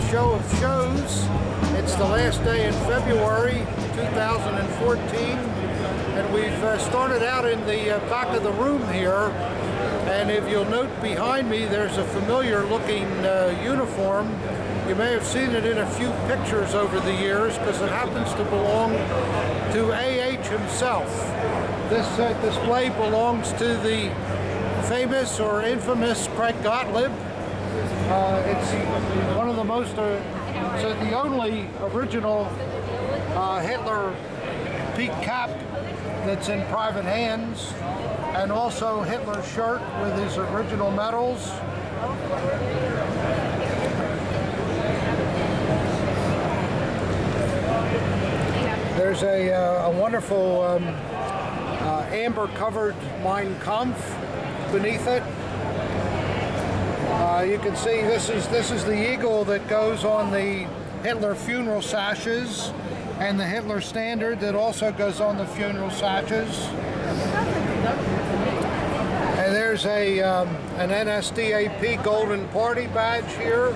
show of shows. It's the last day in February 2014, and we've started out in the back of the room here. And if you'll note behind me, there's a familiar looking uniform. You may have seen it in a few pictures over the years because it happens to belong to A.H. himself. This display belongs to the famous or infamous Craig Gottlieb. It's one of the most, the only original Hitler peak cap that's in private hands, and also Hitler's shirt with his original medals. There's a wonderful amber-covered Mein Kampf beneath it. You can see this is the eagle that goes on the Hitler funeral sashes, and the Hitler standard that also goes on the funeral sashes. And there's an NSDAP Golden Party badge here,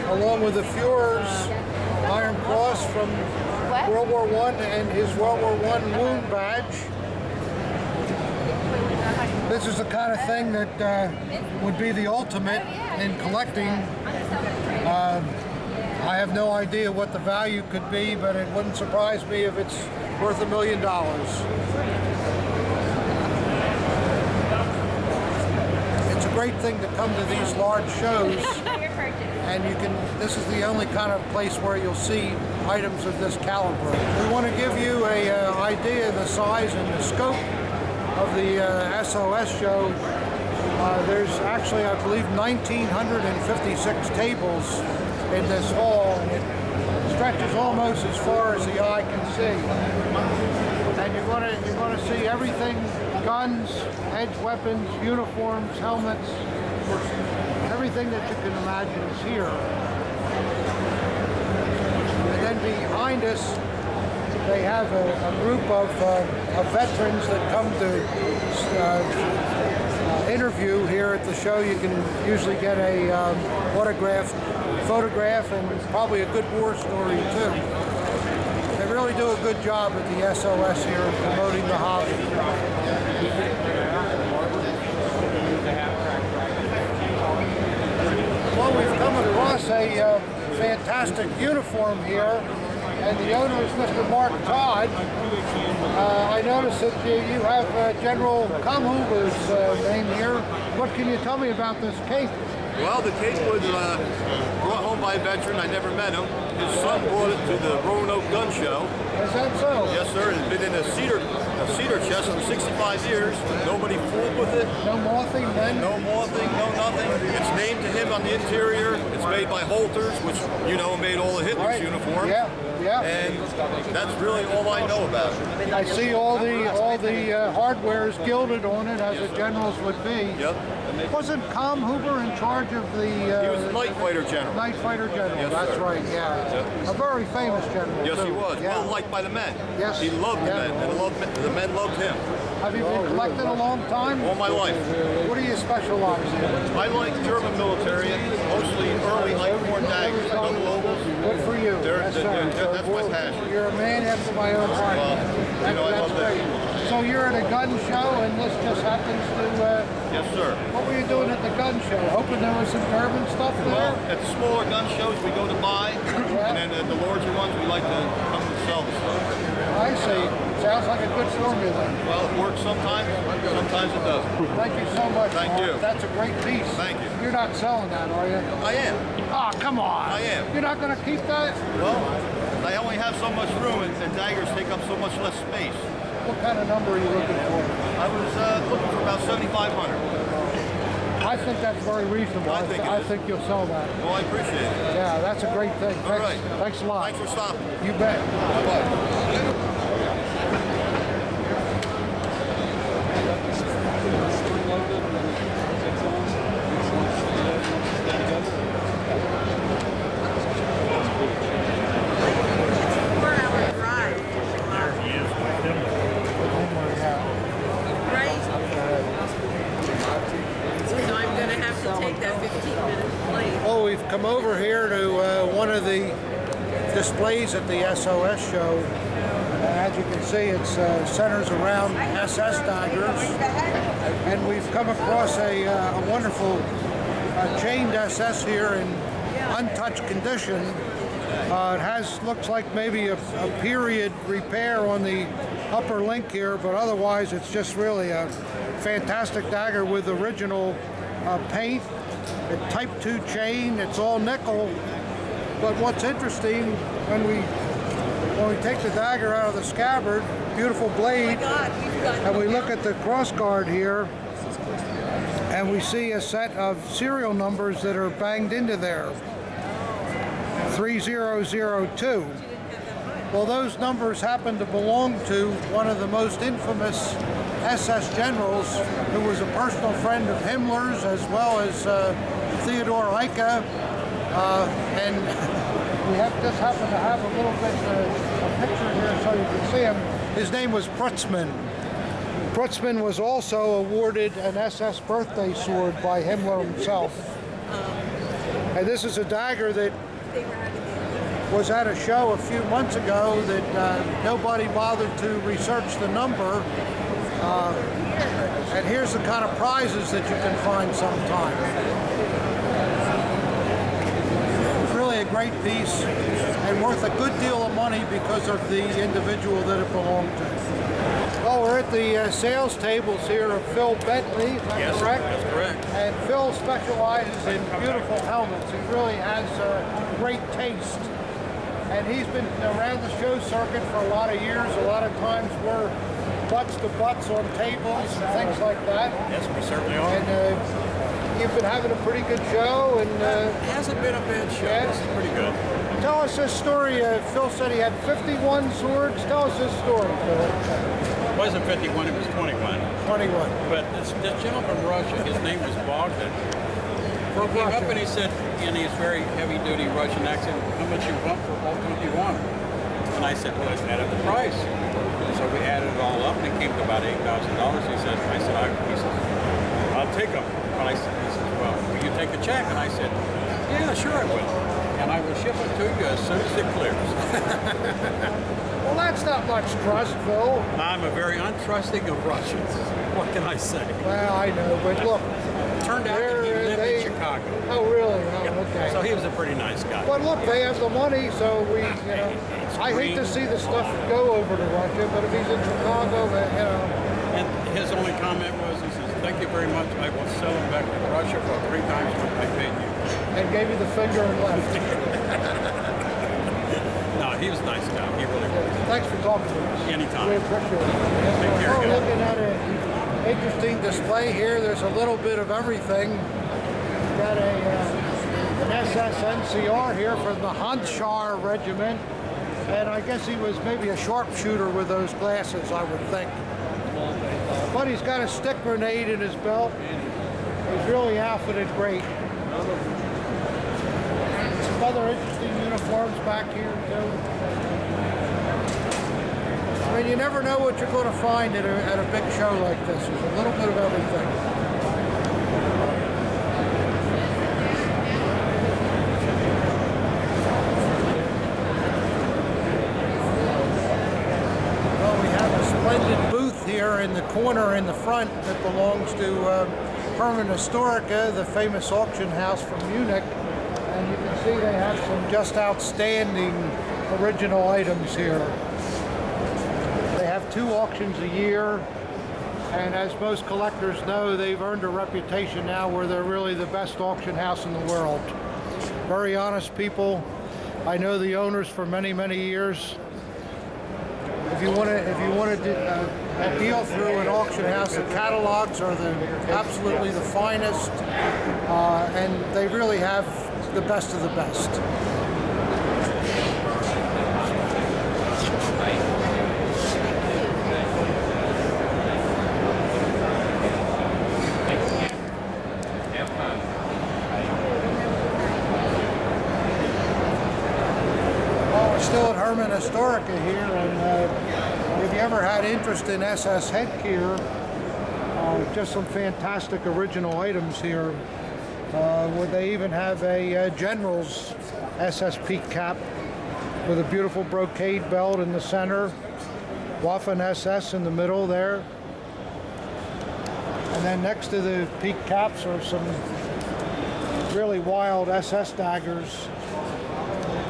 along with the Fuhrer's Iron Cross from World War I and his World War I wound badge. This is the kind of thing that would be the ultimate in collecting. I have no idea what the value could be, but it wouldn't surprise me if it's worth $1 million. It's a great thing to come to these large shows, and this is the only kind of place where you'll see items of this caliber. We want to give you an idea of the size and the scope of the SOS show. There's actually, I believe, 1,956 tables in this hall, and it stretches almost as far as the eye can see. And you're going to see everything: guns, edge weapons, uniforms, helmets, everything that you can imagine is here. And then behind us, they have a group of veterans that come to interview here at the show. You can usually get a autographed photograph and probably a good war story too. They really do a good job at the SOS here in promoting the hobby. Well, we've come across a fantastic uniform here, and the owner is Mr. Mark Todd. I noticed that you have General Kamhuber's name here. What can you tell me about this cape? Well, the cape was brought home by a veteran. I never met him. His son brought it to the Roanoke Gun Show. Is that so? Yes, sir. It's been in a cedar chest for 65 years. Nobody fooled with it. No mothing then? No mothing, no nothing. It's named to him on the interior. It's made by Holters, which, you know, made all of Hitler's uniforms. Yeah. Yeah. And that's really all I know about it. I see all the hardware is gilded on it, as the generals would be. Yep. Wasn't Kamhuber in charge of the... he was the night fighter general. Night fighter general, yes, that's sir. Right, yeah. Yep. A very famous general, Yes, too. he was. Yeah. Well liked by the men. Yes. He loved the men, and the men loved him. Have you been collecting a long time? All my life. What do you specialize in? I like German Militaria, mostly early Eichhorn daggers, double ovals. Good for you. That's my passion. You're a man after my own heart. Well, I That's love great. that. So you're at a gun show, and this just happens to... Yes, sir. What were you doing at the gun show? Hoping there was some German stuff there? Well, at the smaller gun shows, we go to buy, and then at the larger ones, we like to come and sell the stuff. I see. Sounds like a good formula. Well, it works sometimes it doesn't. Thank you so much, Thank Mark. you. That's a great piece. Thank you. You're not selling that, are you? I am. Oh, come on. I am. You're not going to keep that? Well, I only have so much room, and daggers take up so much less space. What kind of number are you looking for? I was looking for about 7,500. I think that's very reasonable. I think you'll sell that. Well, I appreciate it. Yeah, that's a great thing. All right. Thanks a lot. Thanks for stopping. You bet. Bye-bye. take that 15-minute plane. Well, we've come over here to one of the displays at the SOS show. As you can see, it centers around SS daggers, and we've come across a wonderful chained SS here in untouched condition. It looks like maybe a period repair on the upper link here, but otherwise it's just really a fantastic dagger with original paint. A Type 2 chain, it's all nickel. But what's interesting, when we take the dagger out of the scabbard, beautiful blade, and we look at the cross guard here, and we see a set of serial numbers that are banged into there. 3002. Well, those numbers happen to belong to one of the most infamous SS generals, who was a personal friend of Himmler's, as well as Theodore Eicke, and we just happen to have a little bit a picture here so you can see him. His name was Wittmann. Wittmann was also awarded an SS birthday sword by Himmler himself. And this is a dagger that was at a show a few months ago that nobody bothered to research the number. And here's the kind of prizes that you can find sometime. Really a great piece and worth a good deal of money because of the individual that it belonged to. Well, we're at the sales tables here of Phil Bentley, is that correct? That's correct. And Phil specializes in beautiful helmets. He really has great taste. And he's been around the show circuit for a lot of years. A lot of times we're butts to butts on tables and things like that. Yes, we certainly are. And you've been having a pretty good show. And it hasn't been a bad show. Yeah. This is pretty good. Tell us this story. Phil said he had 51 swords. Tell us this story, Phil. It wasn't 51, it was 21. 21. But this gentleman from Russia, his name was Bogdan. He came up and he said, in his very heavy-duty Russian accent, how much you want for all 21? And I said, well, let's add up the price. So we added it all up, and it came to about $8,000. He said, I'll take them. But he said, well, will you take a check? And I said, yeah, sure I will. And I will ship it to you as soon as it clears. Well, that's not much trust, Phil. I'm a very untrusting of Russians. What can I say? Well, I know, but look. Turned out that he lived in Chicago. Oh, really? Oh, okay. So he was a pretty nice guy. But look, they have the money, so we, I hate to see the stuff go over to Russia, but if he's in Chicago, And his only comment was, he says, thank you very much. I will sell them back to Russia for 3 times what I paid you. And gave you the finger and left. No, he was a nice guy. He really was. Thanks for talking to us. Anytime. We appreciate it. Take care, We're guys. looking at an interesting display here. There's a little bit of everything. We've got an SS NCR here from the Handschar Regiment. And I guess he was maybe a sharpshooter with those glasses, I would think. But he's got a stick grenade in his belt. He's really outfitted great. Some other interesting uniforms back here too. I mean, you never know what you're going to find at a big show like this. There's a little bit of everything. Well, we have a splendid booth here in the corner in the front that belongs to Hermann Historica, the famous auction house from Munich. And you can see they have some just outstanding original items here. They have 2 auctions a year, and as most collectors know, they've earned a reputation now where they're really the best auction house in the world. Very honest people. I know the owners for many, many years. If you want to deal through an auction house, the catalogs are absolutely the finest, and they really have the best of the best. Well, we're still at Hermann Historica here, and if you ever had interest in SS headgear, just some fantastic original items here. Where they even have a general's SSP cap with a beautiful brocade belt in the center, Waffen SS in the middle there. And then next to the peak caps are some really wild SS daggers.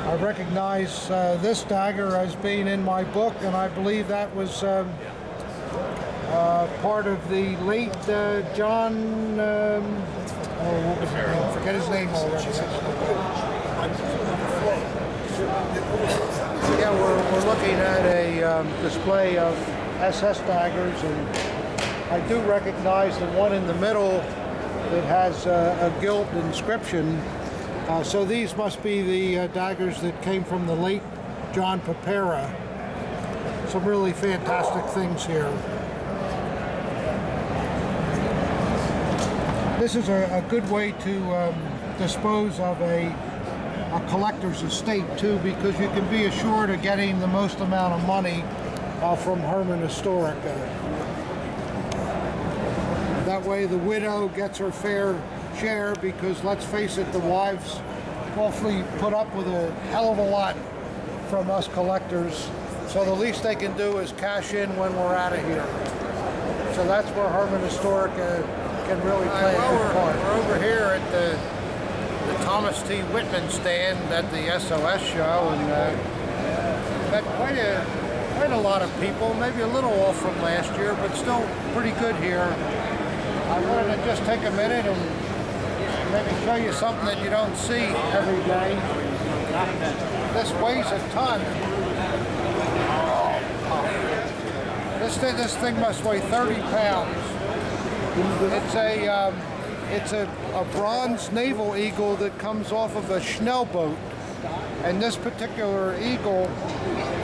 I recognize this dagger as being in my book, and I believe that was part of the late John, what was his name? I forget his name already. Yeah, we're looking at a display of SS daggers, and I do recognize the one in the middle that has a gilt inscription. So these must be the daggers that came from the late John Pepera. Some really fantastic things here. This is a good way to dispose of a collector's estate too, because you can be assured of getting the most amount of money from Herman Historic. That way the widow gets her fair share, because let's face it, the wives awfully put up with a hell of a lot from us collectors. So the least they can do is cash in when we're out of here. So that's where Herman Historic can really play a good part. We're over here at the Thomas T. Wittmann stand at the SOS show, and got quite a lot of people, maybe a little off from last year, but still pretty good here. I wanted to just take a minute and maybe show you something that you don't see every day. This weighs a ton. This thing must weigh 30 pounds. It's a bronze naval eagle that comes off of a Schnell boat. And this particular eagle,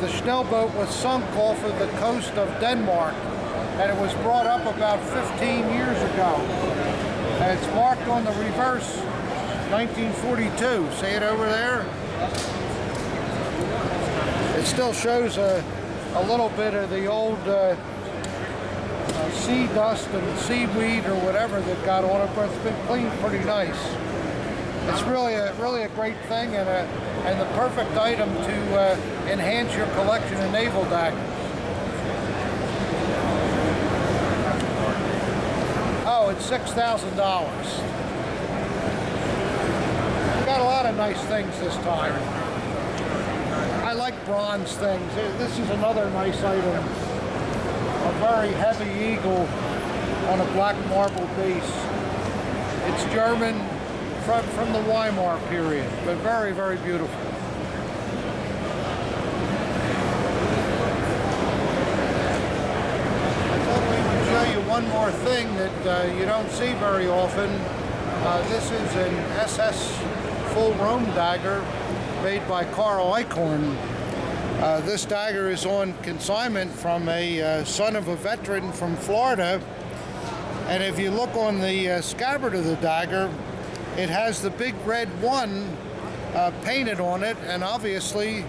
the Schnell boat was sunk off of the coast of Denmark, and it was brought up about 15 years ago. And it's marked on the reverse, 1942. See it over there? It still shows a little bit of the old sea dust and seaweed or whatever that got on it, but it's been cleaned pretty nice. It's really a great thing, and the perfect item to enhance your collection of naval daggers. Oh, it's $6,000. Got a lot of nice things this time. I like bronze things. This is another nice item. A very heavy eagle on a black marble base. It's German from the Weimar period, but very, very beautiful. I thought we would show you one more thing that you don't see very often. This is an SS full Rome dagger made by Carl Eichhorn. This dagger is on consignment from a son of a veteran from Florida, and if you look on the scabbard of the dagger, it has the big red 1 painted on it, and obviously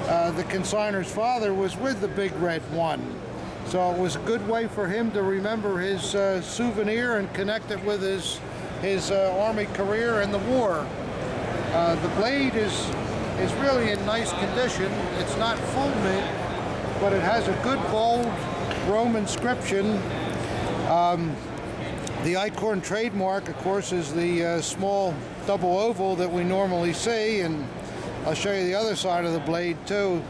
the consignor's father was with the big red 1. So it was a good way for him to remember his souvenir and connect it with his Army career and the war. The blade is really in nice condition. It's not full mint, but it has a good bold Rome inscription. The Eichhorn trademark, of course, is the small double oval that we normally see, and I'll show you the other side of the blade too.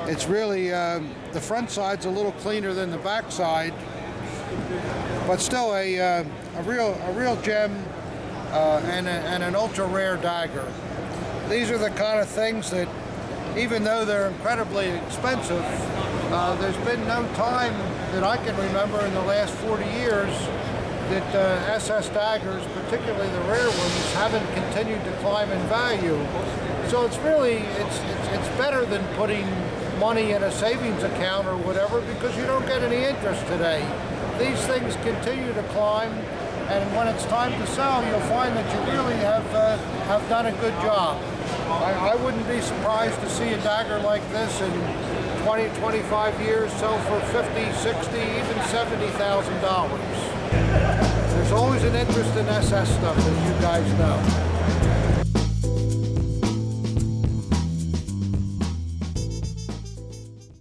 It's really, the front side's a little cleaner than the back side, but still a real gem and an ultra rare dagger. These are the kind of things that, even though they're incredibly expensive, there's been no time that I can remember in the last 40 years that SS daggers, particularly the rare ones, haven't continued to climb in value. So it's really, it's better than putting money in a savings account or whatever, because you don't get any interest today. These things continue to climb, and when it's time to sell, you'll find that you really have done a good job. I wouldn't be surprised to see a dagger like this in 20, 25 years sell for $50, $60, even $70,000. There's there's always an interest in SS stuff, as you guys know.